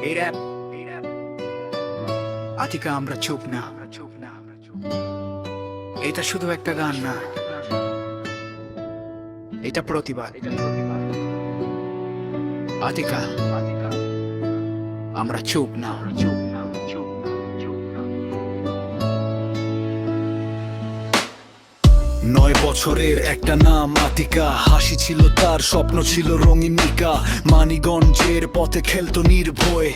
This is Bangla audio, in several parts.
এই র‍্যাপ আতিকা আমরা চুপ না। এটা শুধু একটা গান না, এটা প্রতিবাদ। আতিকা আমরা চুপ না। 9 বছরের একটা নাম আতিকা, হাসি ছিল তার, স্বপ্ন ছিল রঙিন নিকা। মানিগঞ্জের পথে খেলতো নির্ভয়,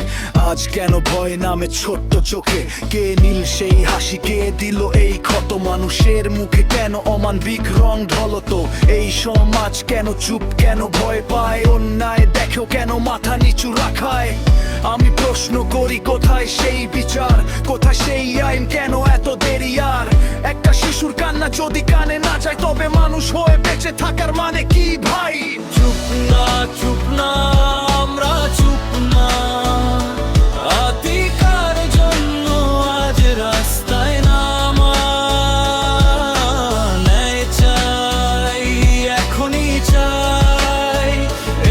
আজ কেন ভয় নামে ছোট্ট চোখে? কে নীল সেই হাসি, কে দিল এই ক্ষত? মানুষের মুখে কেন অমানবিক রং ঢলতো? এই সমাজ কেন চুপ, কেন ভয় পায়? অন্যায় দেখেও কেন মাথা নিচু রাখায়? আমি প্রশ্ন করি, কোথায় সেই বিচার, কোথায় সেই আইন, কেন এত দেরি? আর একটা শিশুর কান্না যদি কানে না যায়, তবে মানুষ হয়ে বেঁচে থাকার মানে কি ভাই? চুপ না, চুপ না, আমরা চুপ না। আতিকার জন্য আজ রাস্তায় নামা। ন্যায় চাই, এখনই চাই,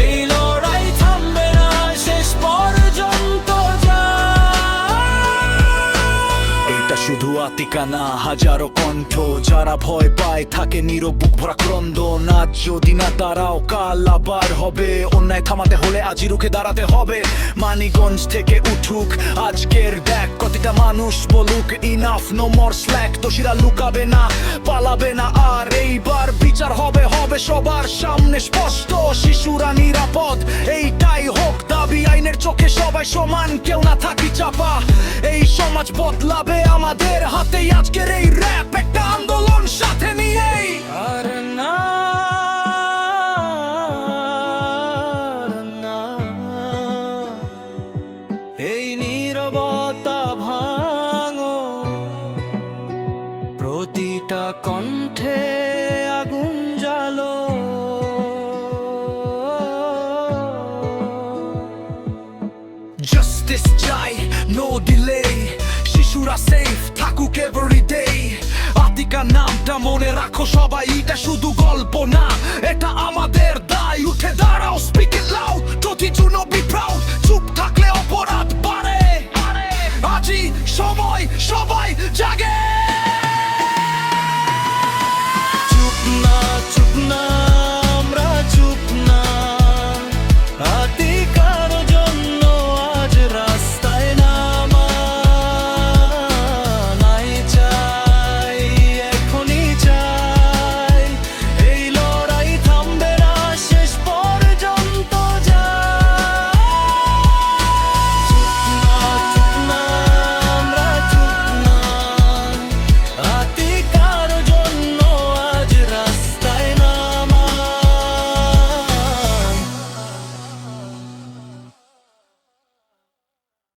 এই লড়াই থামবে না, শেষ পর্যন্ত যায়। এটা শুধু আতিকা না, হাজারো কণ্ঠ যারা ভয় পায় থাকে নীরব, বুক ভরা ক্রন্দন। আজ যদি না তারাও কাল আবার হবে। অন্যায় থামাতে হলে আজই রুখে দাঁড়াতে হবে। মানিগঞ্জ থেকে উঠুক আজকের ডাক, প্রতিটা মানুষ বলুক ইনাফ, নো মোর স্ল্যাক। দোষীরা লুকাবে না, পালাবে না, আর এইবার বিচার হবে সবার সামনে স্পষ্ট। শিশুরা নিরাপদ, এইটাই হোক দাবি। আইনের চোখে সবাই সমান, কেউ না থাকি চাপা। এই সমাজ বদলাবে আমাদের হাতেই। আজকের এই র‍্যাপ একটা আন্দোলন সাথে নিয়েই। আর না, না, এই নীরবতা ভাঙো, প্রতিটা কণ্ঠে আগুন জ্বালো। জাস্টিস চাই, নো ডিলে, শিশুরা সেফ থাকুক এভরিডে। আতিকা নামটা মনে রাখো সবাই, এটা শুধু গল্প না, এটা আমাদের দায়। উঠে দাঁড়াও, স্পিক ইট লাউড, প্রতি জন্য বি প্রাউড।